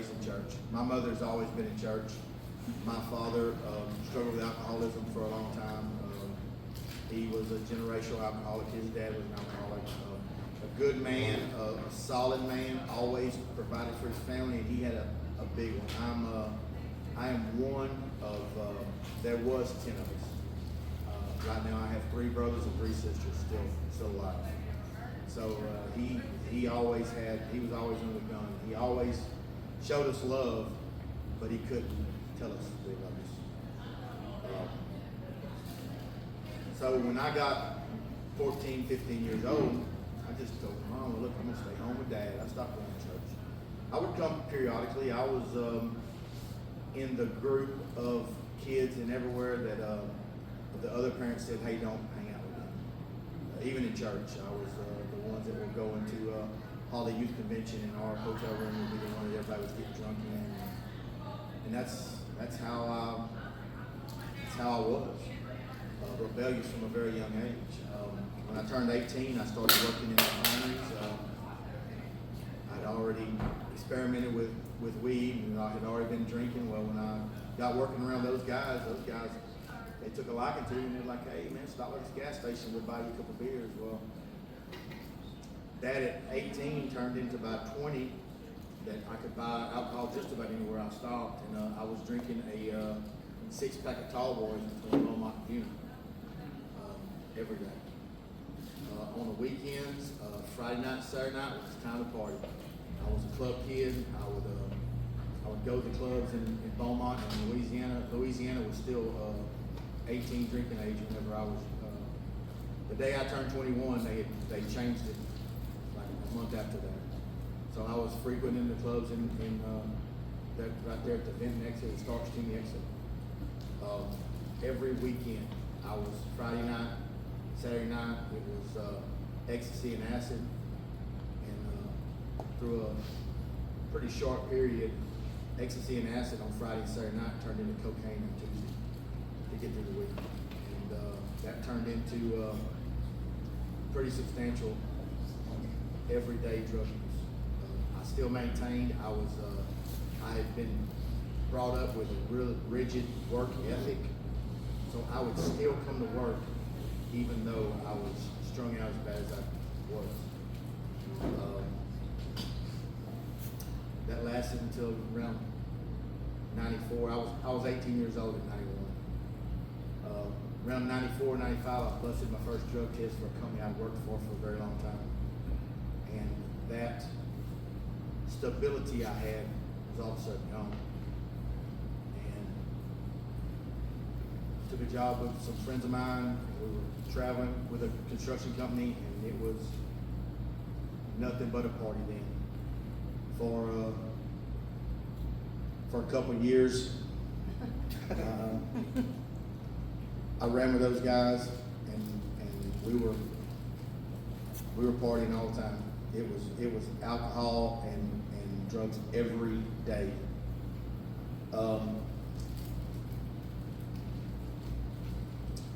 raised in church. My mother's always been in church. My father struggled with alcoholism for a long time. He was a generational alcoholic. His dad was an alcoholic. A good man, a solid man, always provided for his family, and he had a big one. I am one of, there was 10 of us. Right now I have 3 brothers and 3 sisters still alive. So he was always under the gun. He always showed us love, but he couldn't tell us he loved us. So when I got 14, 15 years old, I just told Mom, look, I'm going to stay home with Dad. I stopped going to church. I would come periodically. I was in the group of kids and everywhere that the other parents said, hey, don't hang out with them. Even in church, I was the ones that would go into Holly Youth Convention, and our hotel room would be the one that everybody was getting drunk in. And that's how I was. Rebellious from a very young age. When I turned 18, I started working in the refineries. I'd already experimented with weed, and I had already been drinking. Well, when I got working around those guys, they took a liking to me, and they're like, hey man, stop at this gas station, we'll buy you a couple beers. Well, that at 18 turned into about 20 that I could buy alcohol just about anywhere I stopped, and I was drinking a 6-pack of Tall Boys between Beaumont and Buena every day. On the weekends, Friday night, Saturday night was time to party. I was a club kid. I would go to the clubs in Beaumont and Louisiana. Louisiana was still 18 drinking age whenever I was. The day I turned 21, they changed it like a month after that. So I was frequenting the clubs in right there at the Benton exit, the Starks Team exit. Every weekend, I was Friday night, Saturday night. It was ecstasy and acid, and through a pretty short period, ecstasy and acid on Friday and Saturday night turned into cocaine on Tuesday to get through the week, and that turned into pretty substantial everyday drug use. I still maintained I had been brought up with a real rigid work ethic, so I would still come to work even though I was strung out as bad as I was. That lasted until around 94. I was 18 years old in 91. Around 94, 95, I busted my first drug test for a company I'd worked for a very long time. And that stability I had was all of a sudden gone. And took a job with some friends of mine. We were traveling with a construction company, and it was nothing but a party then. For a couple of years, I ran with those guys, and we were partying all the time. It was alcohol and drugs every day.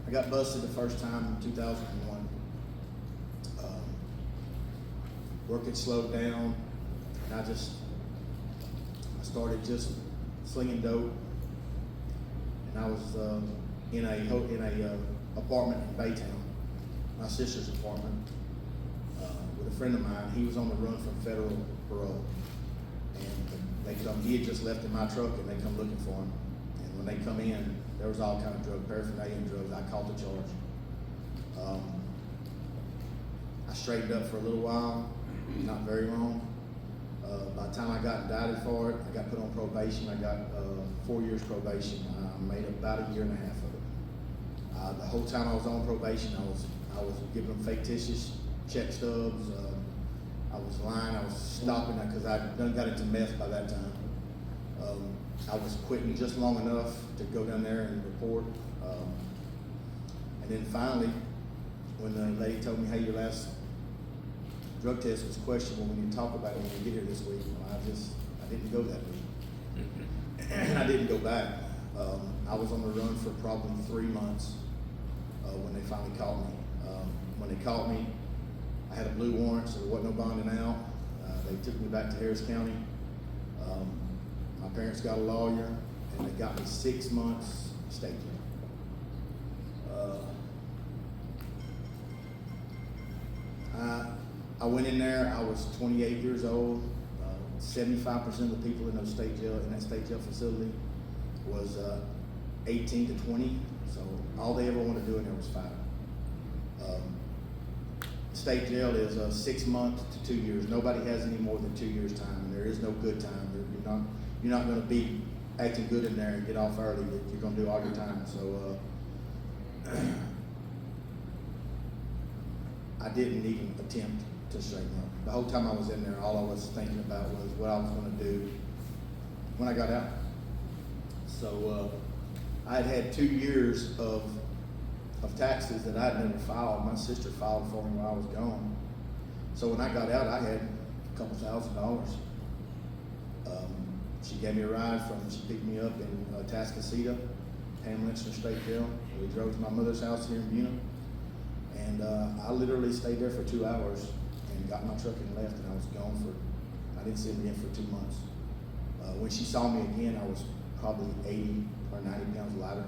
I got busted the first time in 2001. Work had slowed down, and I started just slinging dope. And I was in a apartment in Baytown, my sister's apartment, with a friend of mine. He was on the run from federal parole, and he had just left in my truck, and they come looking for him. And when they come in, there was all kind of drug paraphernalia and drugs. I caught the charge. I straightened up for a little while, not very long. By the time I got indicted for it, I got put on probation. I got 4 years probation. I made about a year and a half of it. The whole time I was on probation, I was giving them fictitious check stubs. I was lying. I was stopping that because I done got into meth by that time. I was quitting just long enough to go down there and report. And then finally, when the lady told me, hey, your last drug test was questionable, we need to talk about it when you get here this week. I didn't go that week. And I didn't go back. I was on the run for probably 3 months when they finally caught me. When they caught me, I had a blue warrant, so there wasn't no bonding out. They took me back to Harris County. parents got a lawyer, and they got me 6 months state jail. I went in there, I was 28 years old. 75% of the people in that state jail facility was 18 to 20, so all they ever wanted to do in there was fight. State jail is 6 months to 2 years. Nobody has any more than 2 years time, and there is no good time. You're not going to be acting good in there and get off early. You're going to do all your time. So I didn't even attempt to straighten up. The whole time I was in there, all I was thinking about was what I was going to do when I got out. So I had 2 years of taxes that I'd never filed. My sister filed for me while I was gone. So when I got out, I had a couple $1,000s. She gave me a ride she picked me up in Tascasita, Pam Lynchner State Jail. We drove to my mother's house here in Buena. And I literally stayed there for 2 hours and got my truck and left, and I was gone I didn't see him again for 2 months. When she saw me again, I was probably 80 or 90 pounds lighter.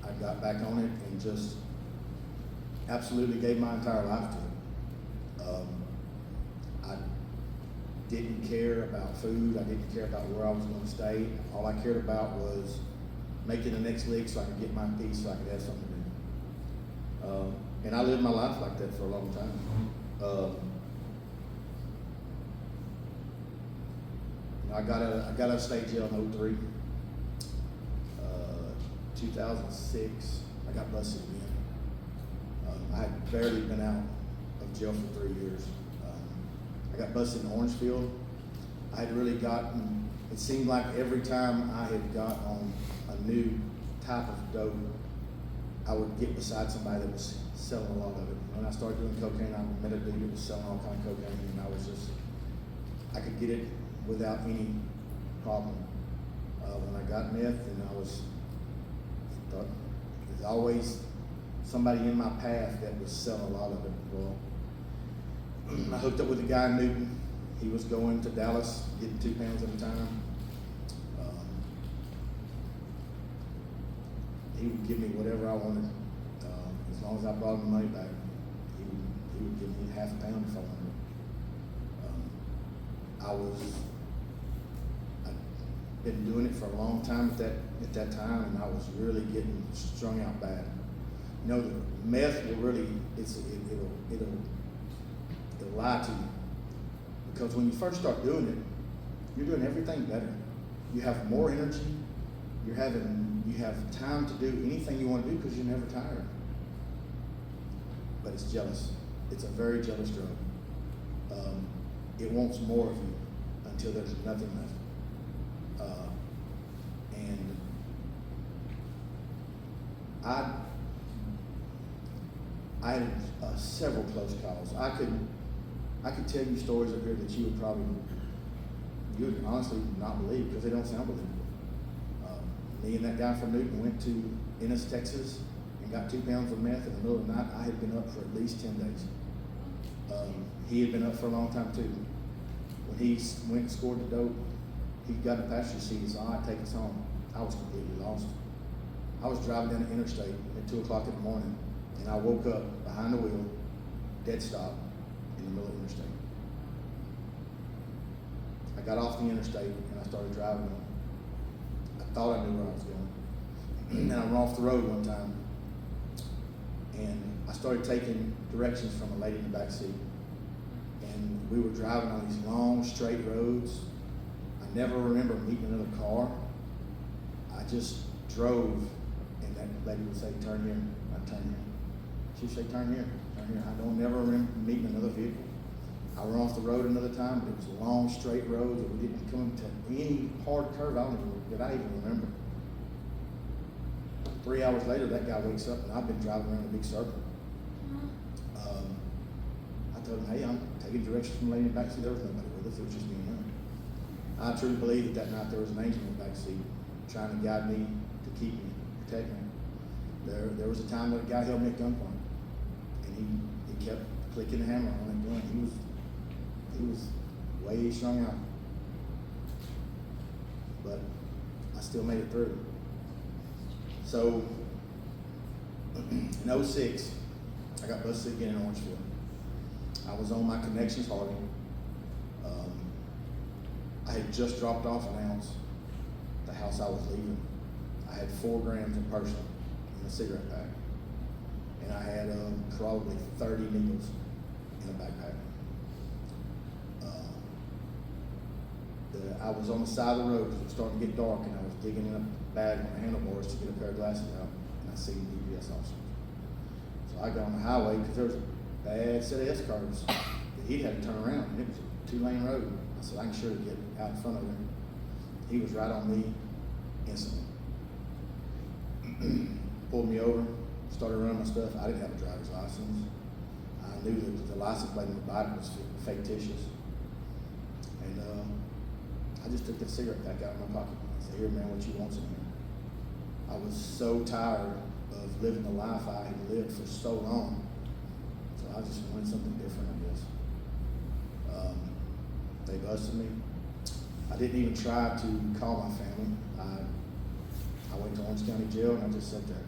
I got back on it and just absolutely gave my entire life to it. I didn't care about food. I didn't care about where I was going to stay. All I cared about was making the next league so I could get my piece, so I could have something to do. And I lived my life like that for a long time. I got out of state jail in 2003. 2006, I got busted again. I had barely been out of jail for 3 years. I got busted in Orangefield. I had really gotten, it seemed like every time I had got on a new type of dope, I would get beside somebody that was selling a lot of it. When I started doing cocaine, I met a dude that was selling all kind of cocaine, and I could get it without any problem. When I got meth, and there's always somebody in my path that was selling a lot of it. Well, I hooked up with a guy in Newton. He was going to Dallas, getting 2 pounds at a time. He would give me whatever I wanted, as long as I brought him the money back. He would give me half a pound if I wanted it. I'd been doing it for a long time at that time, and I was really getting strung out bad. You know, the meth will really, it'll lie to you. Because when you first start doing it, you're doing everything better. You have more energy. You have time to do anything you want to do because you're never tired. But it's jealous. It's a very jealous drug. It wants more of you until there's nothing left. And I had several close calls. I could tell you stories up here that you would honestly not believe because they don't sound believable. Me and that guy from Newton went to Ennis, Texas, and got 2 pounds of meth in the middle of the night. I had been up for at least 10 days. He had been up for a long time too. When he went and scored the dope, he got a passenger seat. He said, "I'd take us home." I was completely lost. I was driving down the interstate at 2 o'clock in the morning, and I woke up behind the wheel, dead stop, in the middle of the interstate. I got off the interstate and I started driving on. I thought I knew where I was going. And then I went off the road one time, and I started taking directions from a lady in the back seat. And we were driving on these long, straight roads. I never remember meeting another car. I just drove, and that lady would say, "Turn here." I'd turn here. She'd say, "Turn here, turn here." I don't never remember meeting another vehicle. I went off the road another time, but it was a long, straight road that we didn't come to any hard curve that I even remember. 3 hours later, that guy wakes up, and I've been driving around a big circle. I told him, "Hey, I'm taking directions from the lady in the backseat." There was nobody with us. It was just me and her. I truly believe that night there was an angel in the backseat trying to guide me, to keep me, protect me. There was a time that a guy held me at gunpoint, and he kept clicking the hammer on that gun. He was way strung out. still made it through. So, in '06, I got busted again in Orangeville. I was on my Connections Hardy. I had just dropped off an ounce the house I was leaving. I had 4 grams of person in a cigarette pack. And I had probably 30 needles in a backpack. I was on the side of the road because it was starting to get dark, and I was digging in a bag on the handlebars to get a pair of glasses out, and I seen DPS officers. So I got on the highway because there was a bad set of S-cars that he had to turn around, and it was a 2-lane road. I said, I can surely get out in front of him. He was right on me instantly. Pulled me over, started running my stuff. I didn't have a driver's license. I knew that the license plate on the bike was fictitious. And I just took that cigarette pack out of my pocket. I said, here, man, what you want's in here? I was so tired of living the life I had lived for so long. So I just wanted something different, I guess. They busted me. I didn't even try to call my family. I went to Orange County Jail and I just sat there.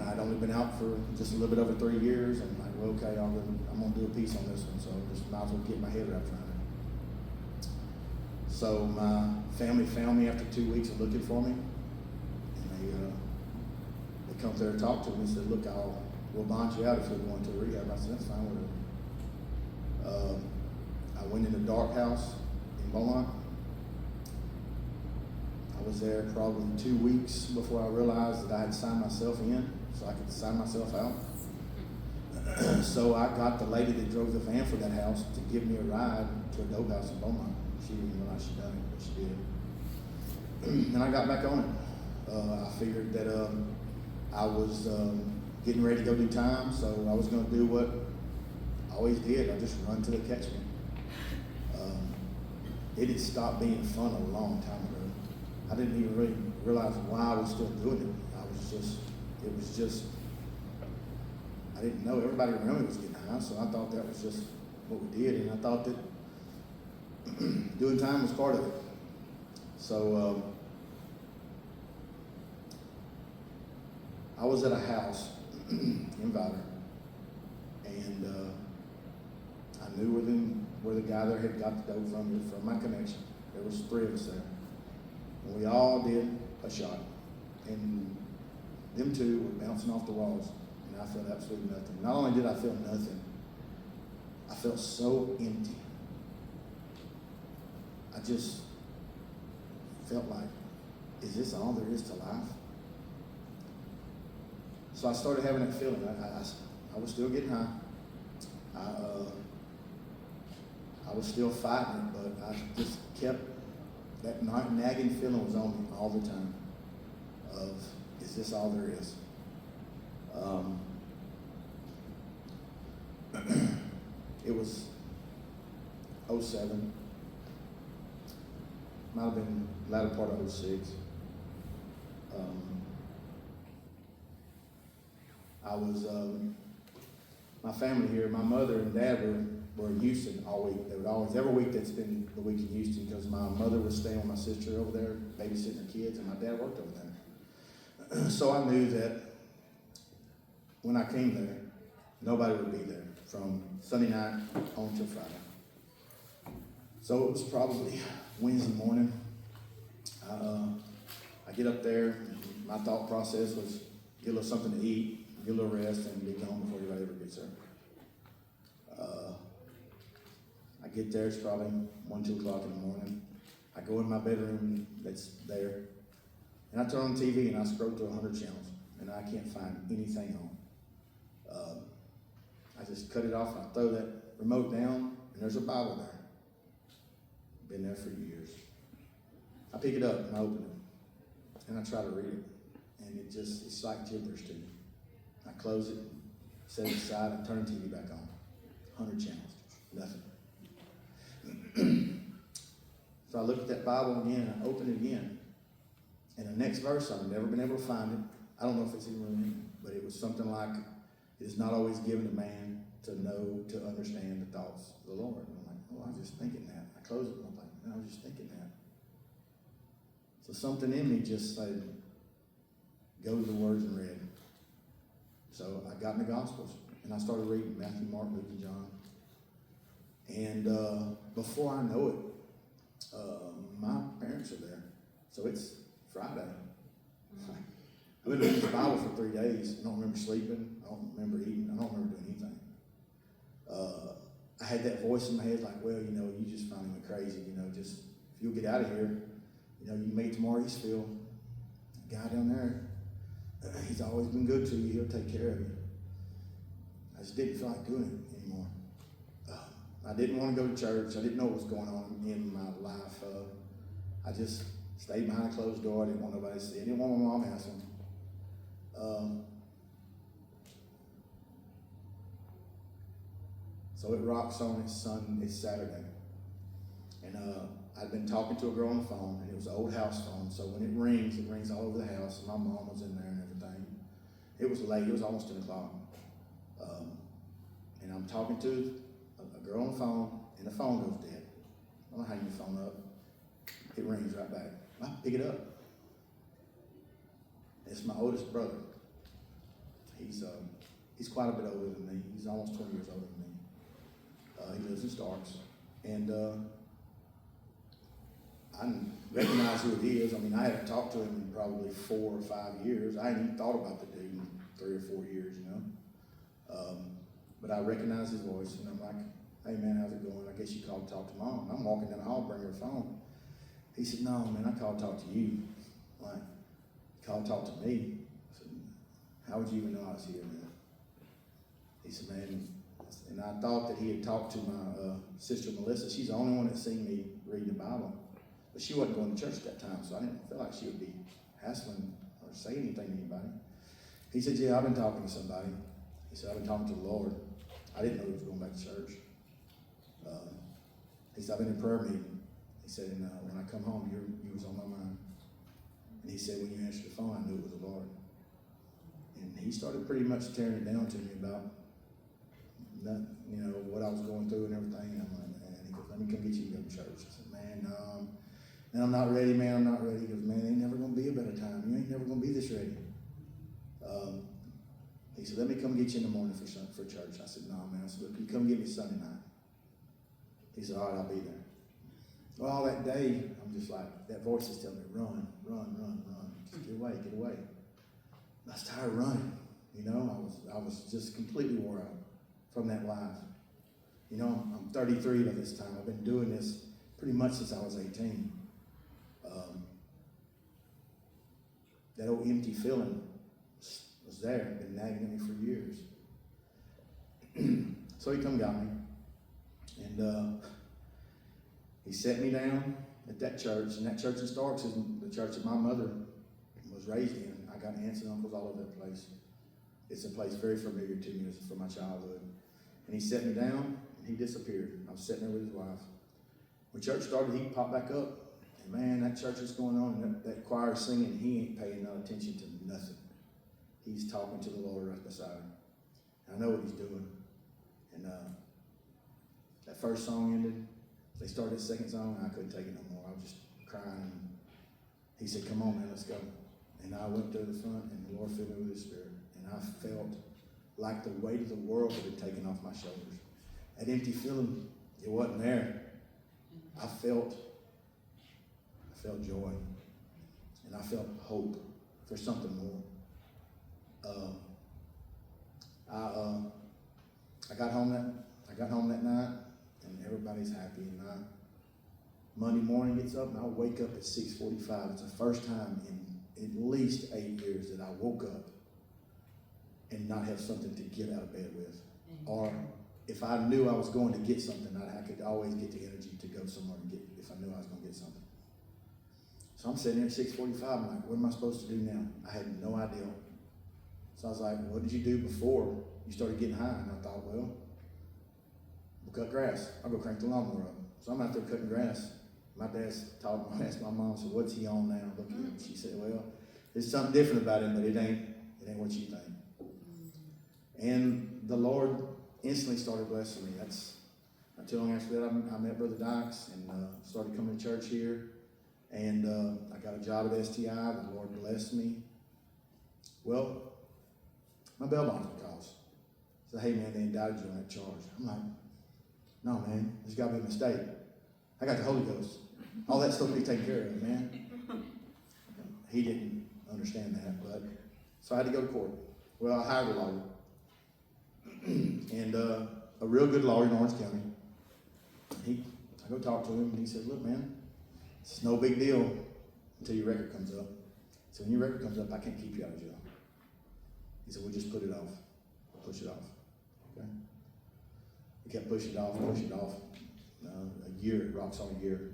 I'd only been out for just a little bit over 3 years, and like, well, okay, I'm gonna do a piece on this one, so just might as well get my head wrapped around it. So my family found me after 2 weeks of looking for me, and they come there and talk to me and said, look, we'll bond you out if you're going to rehab. I said, that's fine, whatever. I went in the dark house in Beaumont. I was there probably 2 weeks before I realized that I had signed myself in so I could sign myself out. So I got the lady that drove the van for that house to give me a ride to a dope house in Beaumont. She didn't even realize she'd done it, but she did. And I got back on it. I figured that I was getting ready to go do time, so I was going to do what I always did. I just run till they catch me. It had stopped being fun a long time ago. I didn't even really realize why I was still doing it. It was just, I didn't know. Everybody around me was getting high, so I thought that was just what we did, and I thought that doing time was part of it. So I was at a house in Valor, and I knew where the guy there had got the dope from my connection. There was 3 of us there. And we all did a shot. And them 2 were bouncing off the walls, and I felt absolutely nothing. Not only did I feel nothing, I felt so empty. I just felt like, is this all there is to life? So I started having that feeling. I was still getting high. I was still fighting it, but I just kept, that nagging feeling was on me all the time of, is this all there is? It was '07. Might have been the latter part of '06. I was, my family here, my mother and dad were in Houston all week. They would always, every week that's been the week in Houston, because my mother was staying with my sister over there, babysitting her kids, and my dad worked over there. So I knew that when I came there, nobody would be there from Sunday night on till Friday. So it was probably Wednesday morning. I get up there. My thought process was get a little something to eat, get a little rest, and be gone before anybody ever gets there. I get there, it's probably 1, 2 o'clock in the morning. I go in my bedroom that's there, and I turn on the TV and I scroll through 100 channels, and I can't find anything on. I just cut it off, and I throw that remote down, and there's a Bible there. Been there for years. I pick it up and I open it, and I try to read it, and it's like gibberish to me. I close it, set it aside, and turn the TV back on. 100 channels, nothing. So I look at that Bible again, I open it again, and the next verse, I've never been able to find it. I don't know if it's even in it, but it was something like, it is not always given to man to know, to understand the thoughts of the Lord. And I'm like, oh, I was just thinking that. I close it, and I'm like, no, I was just thinking that. So something in me just said, go to the words and read. So I got in the Gospels and I started reading Matthew, Mark, Luke, and John. And before I know it, my parents are there. So it's Friday. I've been reading the Bible for 3 days. I don't remember sleeping. I don't remember eating. I don't remember doing anything. I had that voice in my head like, well, you just finally went crazy. Just if you'll get out of here, you can meet tomorrow Eastville. The guy down there, he's always been good to you. He'll take care of you. I just didn't feel like doing it anymore. I didn't want to go to church. I didn't know what was going on in my life. I just stayed behind a closed door. I didn't want nobody to see. I didn't want my mom asking. So it rocks on it's Saturday. And I'd been talking to a girl on the phone, and it was an old house phone. So when it rings all over the house, and my mom was in there and everything. It was late. It was almost 10 o'clock. And I'm talking to a girl on the phone, and the phone goes dead. I don't hang the phone up. It rings right back. I pick it up. It's my oldest brother. He's quite a bit older than me. He's almost 20 years older than me. He lives in Starks. And I didn't recognize who it is. I mean, I haven't talked to him in probably 4 or 5 years. I hadn't even thought about the dude in 3 or 4 years, But I recognize his voice, and I'm like, hey man, how's it going? I guess you called to talk to mom. I'm walking down the hall, bring her a phone. He said, no, man, I called to talk to you. Like, you called to talk to me. I said, how would you even know I was here, man? He said, man, and I thought that he had talked to my sister Melissa. She's the only one that's seen me reading the Bible. But she wasn't going to church at that time, so I didn't feel like she would be hassling or saying anything to anybody. He said, yeah, I've been talking to somebody. He said, I've been talking to the Lord. I didn't know he was going back to church. He said, I've been in prayer meeting. He said, and when I come home, you was on my mind. And he said, when you answered the phone, I knew it was the Lord. And he started pretty much tearing it down to me about what I was going through and everything. And I'm like, man, he goes, let me come get you to go to church. I said, man, no, I'm not ready, man, I'm not ready. He goes, man, ain't never going to be a better time. You ain't never going to be this ready. He said, let me come get you in the morning for church. I said, no, man. I said, look, you come get me Sunday night. He said, all right, I'll be there. Well, all that day, I'm just like, that voice is telling me, run. Just get away. I was tired of running. I was just completely wore out from that life. I'm 33 by this time. I've been doing this pretty much since I was 18. That old empty feeling was there, been nagging at me for years. So he come got me, and he set me down at that church, and that church in Starks is the church that my mother was raised in. I got aunts and uncles all over that place. It's a place very familiar to me from my childhood. And he set me down, and he disappeared. I was sitting there with his wife. When church started, he popped back up, and man, that church is going on, and that choir is singing, and he ain't paying no attention to nothing. He's talking to the Lord right beside him. I know what he's doing. And that first song ended. They started the second song, and I couldn't take it no more. I was just crying. And he said, come on, man, let's go. And I went to the front, and the Lord filled me with his Spirit. And I felt like the weight of the world had been taken off my shoulders. That empty feeling, it wasn't there. I felt joy. And I felt hope for something more. I got home that night, and everybody's happy. And Monday morning gets up, and I wake up at 6:45. It's the first time in at least 8 years that I woke up and not have something to get out of bed with. Or if I knew I was going to get something, I could always get the energy to go somewhere and get it if I knew I was going to get something. So I'm sitting there at 6:45. I'm like, what am I supposed to do now? I had no idea. So I was like, what did you do before you started getting high? And I thought, well, we'll cut grass. I'll go crank the lawnmower up. So I'm out there cutting grass. My dad asked my mom, so what's he on now? Look at him. She said, well, there's something different about him, but it ain't what you think. And the Lord instantly started blessing me. That's not too long after that, I met Brother Dykes and started coming to church here. And I got a job at STI. The Lord blessed me. Well, my bell bouncer calls. Said, hey man, they indicted you on that charge. I'm like, no man, there's got to be a mistake. I got the Holy Ghost. All that stuff will be taken care of, man. He didn't understand that, but so I had to go to court. Well, I hired a lawyer. And a real good lawyer in Orange County. I go talk to him, and he said, look man, it's no big deal until your record comes up. So when your record comes up, I can't keep you out of jail. He said, we'll just put it off. Push it off. Okay? We kept pushing it off. A year, it rocks on a year.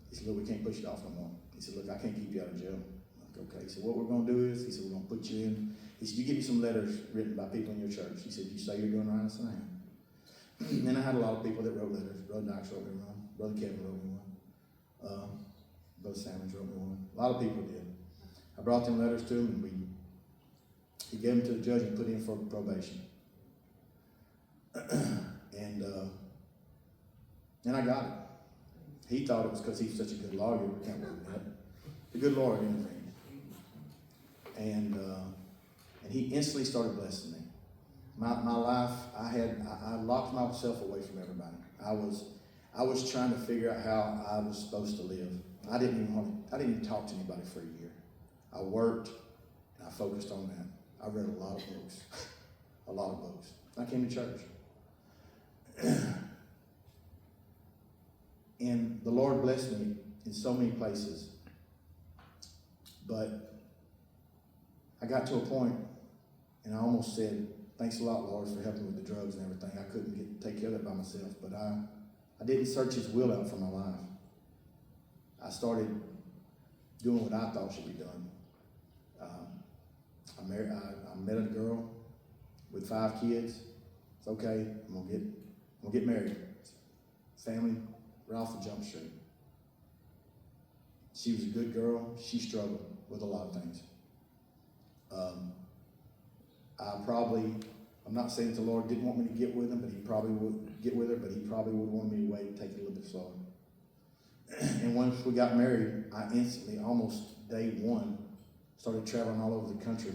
He said, look, we can't push it off no more. He said, look, I can't keep you out of jail. I'm like, okay. He said, what we're going to do is, he said, we're going to put you in. He said, you give me some letters written by people in your church. He said, you say you're doing right, I said, I am. And I had a lot of people that wrote letters. Brother Knox wrote me one. Brother Kevin wrote me one. Brother Samuels wrote me one. A lot of people did. I brought them letters to him, and he gave them to the judge and put in for probation. And I got it. He thought it was because he's such a good lawyer. Can't believe that. A good lawyer, anything. And he instantly started blessing me. My life, I locked myself away from everybody. I was trying to figure out how I was supposed to live. I didn't even talk to anybody for a year. I worked and I focused on that. I read a lot of books. A lot of books. I came to church. And the Lord blessed me in so many places. But I got to a point and I almost said, thanks a lot, Lord, for helping with the drugs and everything. I couldn't take care of that by myself. But I didn't search his will out for my life. I started doing what I thought should be done. I met a girl with 5 kids. It's okay, I'm gonna get married. Family, right off the jump street. She was a good girl. She struggled with a lot of things. I'm not saying that the Lord didn't want me to get with him, but he probably would get with her, but he probably would want me to wait and take it a little bit slower. And once we got married, I instantly, almost day one, started traveling all over the country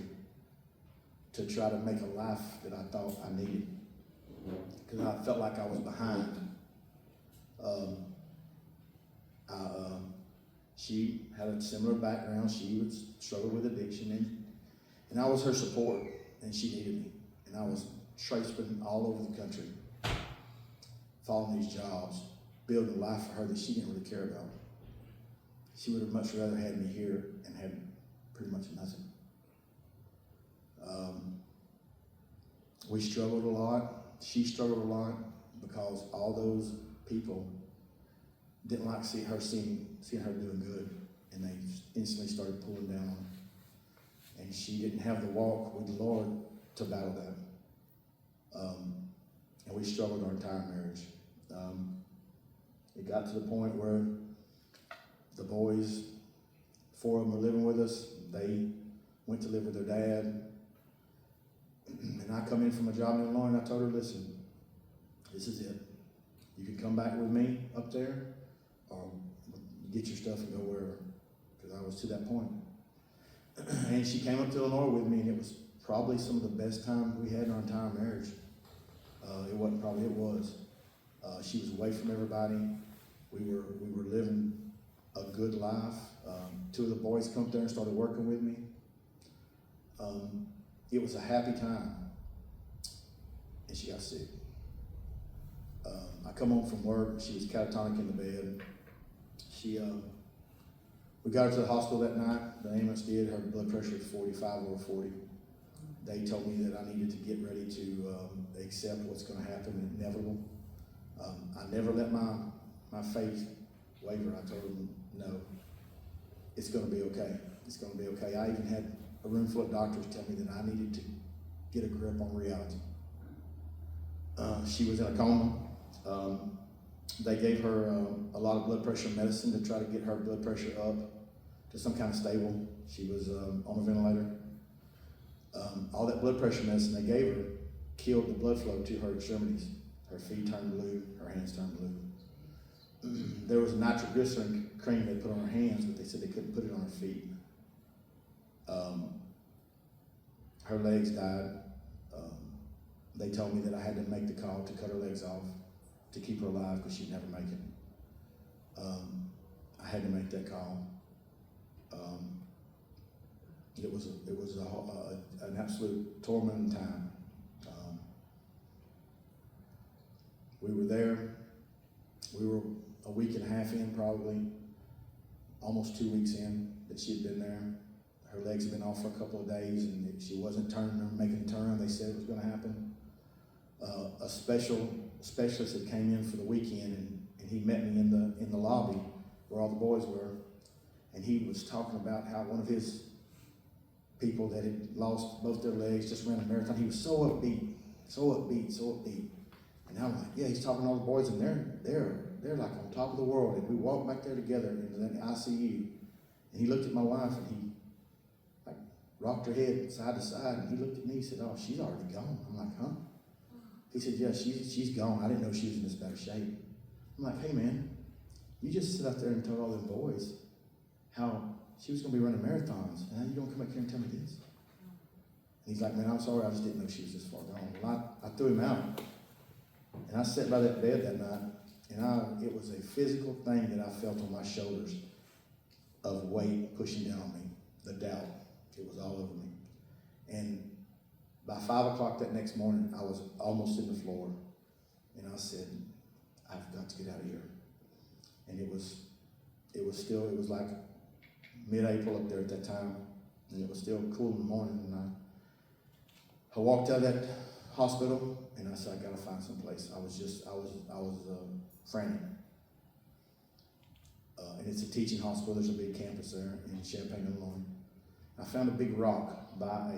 to try to make a life that I thought I needed. Because I felt like I was behind. She had a similar background. She would struggle with addiction, and I was her support, and she needed me. And I was traipsing all over the country, following these jobs, building a life for her that she didn't really care about. She would have much rather had me here and had pretty much nothing. We struggled a lot. She struggled a lot because all those people didn't like seeing her doing good, and they instantly started pulling down on her. And she didn't have the walk with the Lord to battle that. And we struggled our entire marriage. It got to the point where the boys, 4 of them were living with us. They went to live with their dad. And I come in from a job in Illinois, and I told her, listen, this is it. You can come back with me up there, or get your stuff and go wherever, because I was to that point. And she came up to Illinois with me, and it was probably some of the best time we had in our entire marriage. It wasn't probably, it was. She was away from everybody. We were living a good life. 2 of the boys come up there and started working with me. It was a happy time, and she got sick. I come home from work, she was catatonic in the bed. We got her to the hospital that night. The ambulance did. Her blood pressure was 45/40. They told me that I needed to get ready to accept what's going to happen, inevitable. I never let my faith waver. I told them, no, it's going to be okay. It's going to be okay. I even had a room full of doctors tell me that I needed to get a grip on reality. She was in a coma. They gave her a lot of blood pressure medicine to try to get her blood pressure up to some kind of stable. She was on a ventilator. All that blood pressure medicine they gave her killed the blood flow to her extremities. Her feet turned blue, her hands turned blue. There was a nitroglycerin cream they put on her hands, but they said they couldn't put it on her feet. Her legs died. They told me that I had to make the call to cut her legs off to keep her alive because she'd never make it. I had to make that call. It was an absolute tormenting time. We were there. We were a week and a half in, probably, almost 2 weeks in that she had been there. Her legs had been off for a couple of days, and she wasn't turning or making a turn. They said it was going to happen. A specialist that came in for the weekend, and he met me in the lobby where all the boys were, and he was talking about how one of his people that had lost both their legs just ran a marathon. He was so upbeat. And I'm like, yeah, he's talking to all the boys, and they're like on top of the world. And we walked back there together in the ICU, and he looked at my wife, and he like rocked her head side to side, and he looked at me, he said, oh, she's already gone. I'm like, huh? He said, yeah, she's gone. I didn't know she was in this bad shape. I'm like, hey man, you just sit out there and told all them boys how she was going to be running marathons, and now you don't come back here and tell me this. And he's like, man, I'm sorry, I just didn't know she was this far gone. Well, I threw him out, and I sat by that bed that night, and it was a physical thing that I felt on my shoulders of weight pushing down on me, the doubt. It was all over me. And by 5 o'clock that next morning, I was almost in the floor, and I said, I've got to get out of here. And it was like mid-April up there at that time, and it was still cool in the morning, and I walked out of that hospital, and I said, I gotta find some place. I was frantic. And it's a teaching hospital. There's a big campus there in Champaign, Illinois. I found a big rock by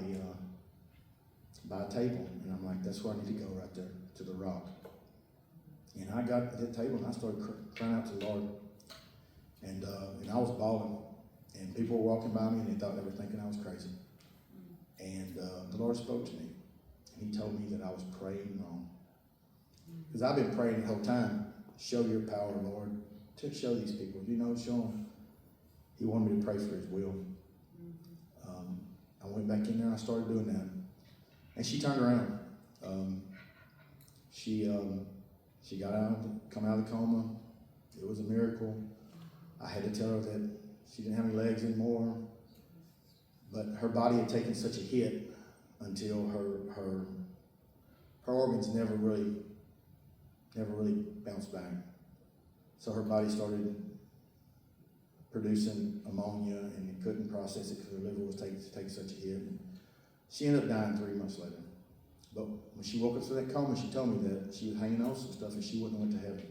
a table, and I'm like, that's where I need to go, right there, to the rock. And I got at that table, and I started crying out to the Lord, and I was bawling, and people were walking by me, and they were thinking I was crazy. And the Lord spoke to me, and He told me that I was praying wrong. Because I've been praying the whole time, show your power, Lord, to show these people, show them. He wanted me to pray for His will. I went back in there, and I started doing that. And she turned around. She got out, come out of the coma. It was a miracle. I had to tell her that she didn't have any legs anymore, but her body had taken such a hit until her organs never really bounced back. So her body started producing ammonia, and it couldn't process it because her liver was taking such a hit. And she ended up dying 3 months later. But when she woke up from that coma, she told me that she was hanging on some stuff and she wouldn't have went to heaven.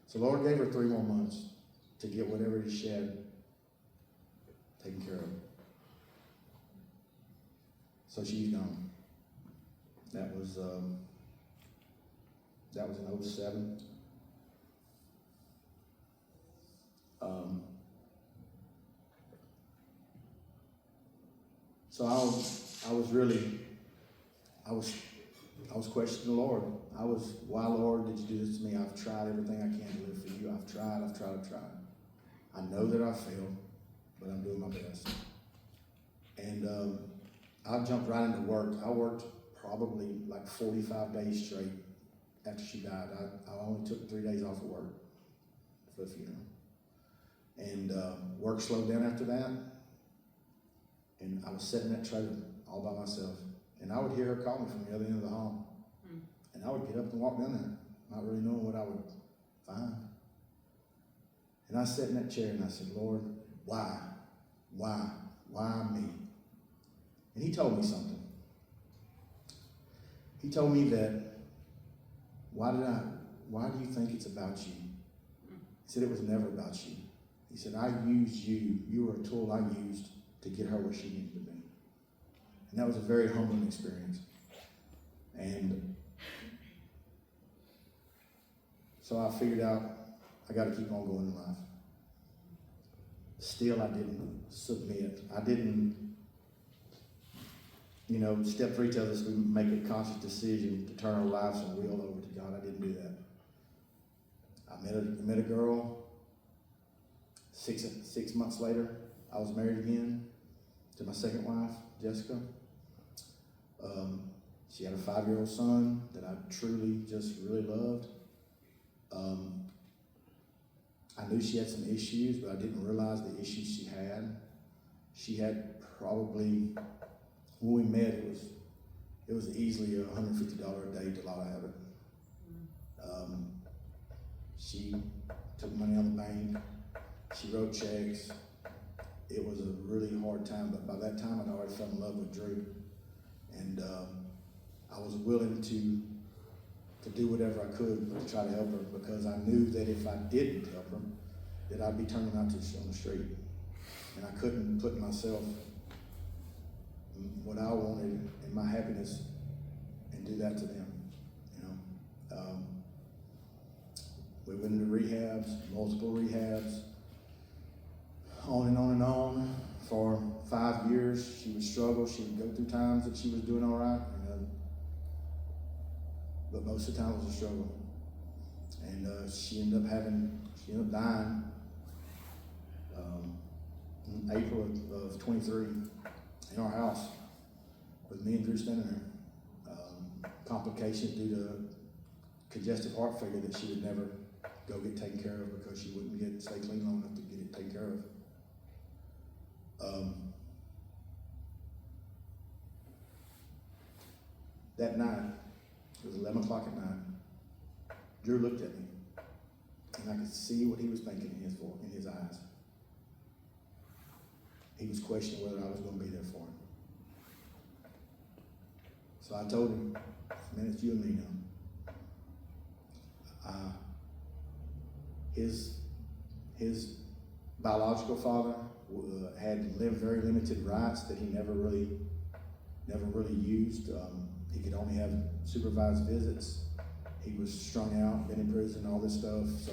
So the Lord gave her 3 more months to get whatever she had taken care of. So she's gone. That was in 07. So I was questioning the Lord. Why, Lord, did you do this to me? I've tried everything I can to live for you. I've tried. I know that I failed, but I'm doing my best. And I jumped right into work. I worked probably like 45 days straight after she died. I only took 3 days off of work for the funeral. And work slowed down after that. And I was sitting in that trailer all by myself. And I would hear her call me from the other end of the hall. And I would get up and walk down there, not really knowing what I would find. And I sat in that chair and I said, Lord, why? Why me? And He told me something. He told me that, why do you think it's about you? He said it was never about you. He said, I used you. You were a tool I used to get her where she needed to be. And that was a very humbling experience. And so I figured out I got to keep on going in life. Still, I didn't submit. I didn't, step 3 tells us we make a conscious decision to turn our lives and will over to God. I didn't do that. I met a girl, six months later, I was married again to my second wife, Jessica. She had a 5-year-old son that I truly just really loved. I knew she had some issues, but I didn't realize the issues she had. She had probably, when we met, it was easily $150 a day till I had it. She took money out of the bank. She wrote checks. It was a really hard time, but by that time I'd already fell in love with Drew. And I was willing to do whatever I could to try to help her, because I knew that if I didn't help her, that I'd be turning out on the street. And I couldn't put myself, what I wanted and my happiness, and do that to them, you know. We went into rehabs, multiple rehabs, on and on and on. For 5 years, she would struggle. She would go through times that she was doing all right, you know, but most of the time it was a struggle. And she ended up dying in April of 23 in our house with me and Drew standing there. Complications due to congestive heart failure that she would never go get taken care of because she wouldn't stay clean long enough to get it taken care of. That night, it was 11 o'clock at night, Drew looked at me, and I could see what he was thinking in his eyes. He was questioning whether I was going to be there for him. So I told him, man, it's you and me now. His biological father had very limited rights that he never really used. He could only have supervised visits. He was strung out, been in prison, all this stuff. So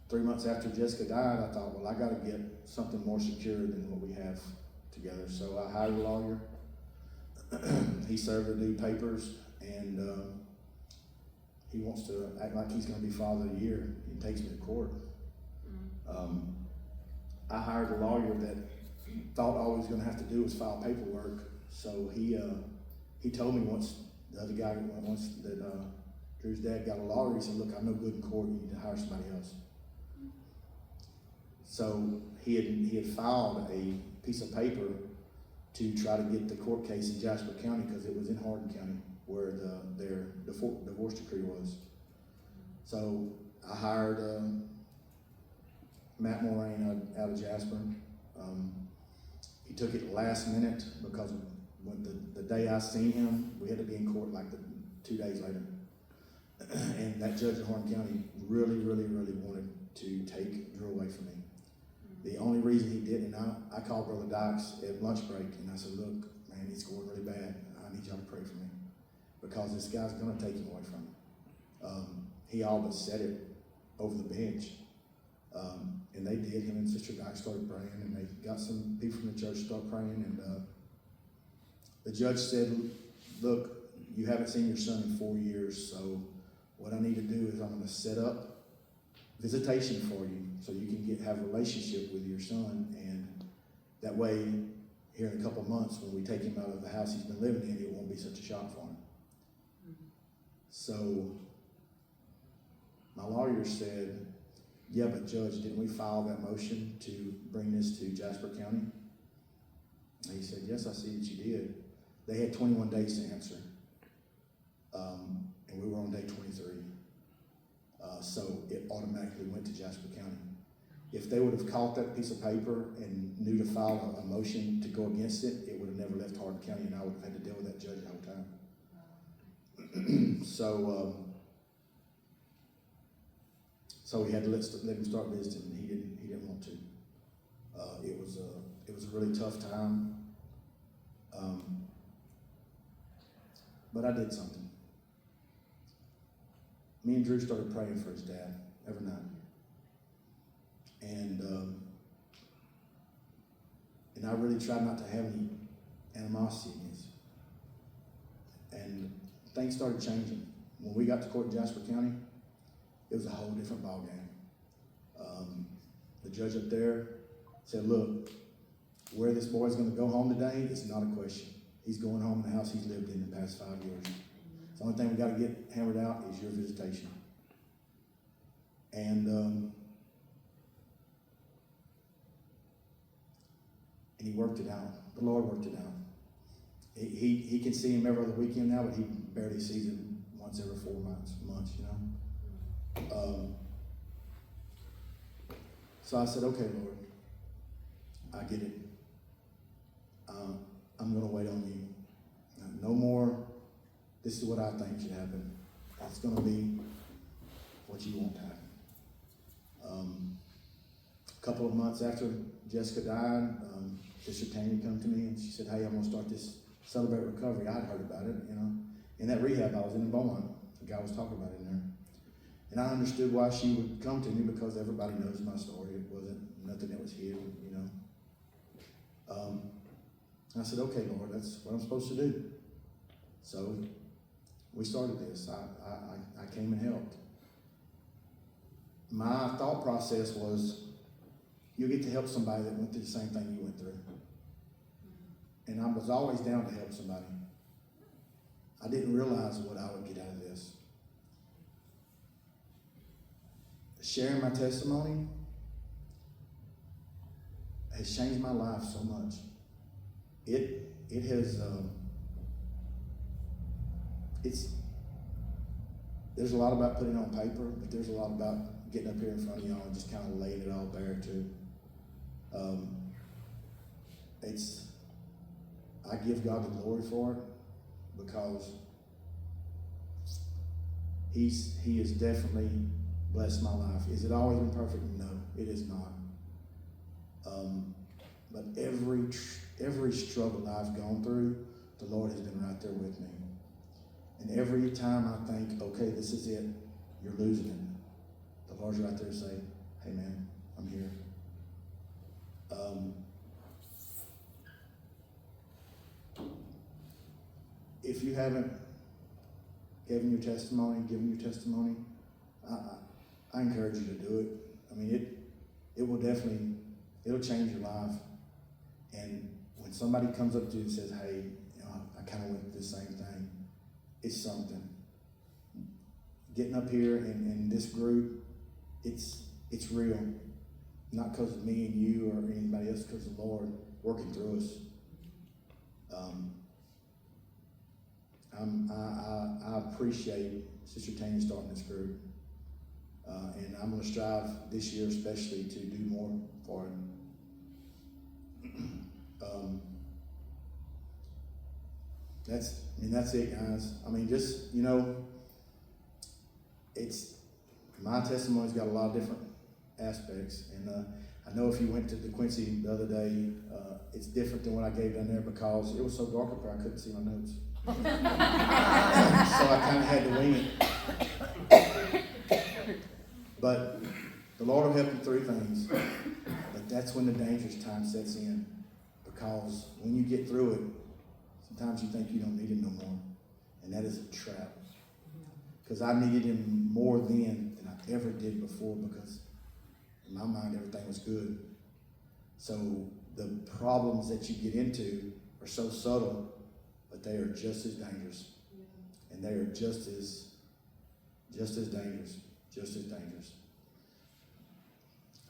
3 months after Jessica died, I thought, well, I got to get something more secure than what we have together. So I hired a lawyer. He served the new papers, and he wants to act like he's going to be father of the year. He takes me to court. I hired a lawyer that thought all he was going to have to do was file paperwork. So he told me once that Drew's dad got a lawyer, he said, look, I'm no good in court, you need to hire somebody else. So he had filed a piece of paper to try to get the court case in Jasper County, because it was in Hardin County where their divorce decree was. So I hired Matt Moraine out of Jasper. He took it last minute because when the day I seen him, we had to be in court like 2 days later. And that judge in Hardin County really wanted to take Drew away from me. The only reason he didn't, I called Brother Dykes at lunch break, and I said, look, man, he's going really bad. I need y'all to pray for me, because this guy's going to take him away from me. He all but said it over the bench. And they did. Him and Sister Dykes started praying, and they got some people from the church to start praying. And the judge said, look, you haven't seen your son in 4 years, so what I need to do is I'm going to set up visitation for you so you can have a relationship with your son, and that way, here in a couple of months, when we take him out of the house he's been living in, it won't be such a shock for him. So my lawyer said, yeah, but Judge, didn't we file that motion to bring this to Jasper County? And he said, yes, I see that you did. They had 21 days to answer, and we were on day 23. So it automatically went to Jasper County. If they would have caught that piece of paper and knew to file a motion to go against it, it would have never left Hardin County, and I would have had to deal with that judge the whole time. So we had to let him start visiting, and he didn't want to. It was a really tough time, but I did something. Me and Drew started praying for his dad every night, and I really tried not to have any animosity against him. And things started changing. When we got to court in Jasper County, it was a whole different ballgame. the judge up there said, look, where this boy's going to go home today is not a question. He's going home in the house he's lived in the past 5 years. The only thing we got to get hammered out is your visitation. And he worked it out. The Lord worked it out. He can see him every other weekend now, but he barely sees him once every 4 months, you know. So I said, okay, Lord, I get it. I'm going to wait on you. No more, this is what I think should happen. It's going to be what you want to happen. A couple of months after Jessica died, Sister Tanya come to me and she said, hey, I'm going to start this Celebrate Recovery. I'd heard about it, you know. In that rehab I was in Beaumont, the guy was talking about it in there. And I understood why she would come to me, because everybody knows my story. It wasn't nothing that was hidden, you know. I said, okay, Lord, that's what I'm supposed to do. So we started this. I came and helped. My thought process was, you'll get to help somebody that went through the same thing you went through. And I was always down to help somebody. I didn't realize what I would get out of this. Sharing my testimony has changed my life so much. It has, there's a lot about putting it on paper, but there's a lot about getting up here in front of y'all and just kind of laying it all bare too. I give God the glory for it, because He has definitely blessed my life. Is it always been perfect? No, it is not. But every struggle I've gone through, the Lord has been right there with me. And every time I think, okay, this is it, you're losing it, the Lord's right there saying, hey man, I'm here. If you haven't given your testimony, I encourage you to do it. I mean, it'll change your life. And when somebody comes up to you and says, hey, you know, I kind of went through the same thing, it's something. Getting up here in this group, it's real. Not because of me and you or anybody else, because of the Lord working through us. I appreciate Sister Tanya starting this group. And I'm going to strive this year especially to do more for it. That's it, guys. I mean, just, you know, my testimony's got a lot of different aspects. And I know if you went to the Quincy the other day, it's different than what I gave down there, because it was so dark up there I couldn't see my notes. So I kind of had to wing it. But the Lord will help you through things. But that's when the dangerous time sets in. Because when you get through it, sometimes you think you don't need Him no more. And that is a trap. Because I needed Him more then than I ever did before, because in my mind everything was good. So the problems that you get into are so subtle, but they are just as dangerous. And they are just as dangerous.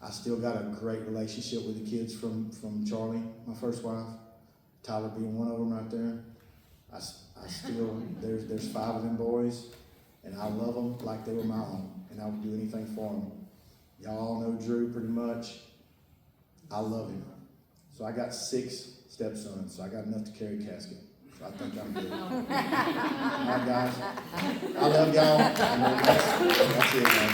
I still got a great relationship with the kids from Charlie, my first wife, Tyler being one of them right there. I still, there's 5 of them boys, and I love them like they were my own, and I would do anything for them. Y'all know Drew pretty much. I love him. So I got 6 stepsons, so I got enough to carry a casket. So I think I'm good. All right, guys. I love y'all. And that's it, man.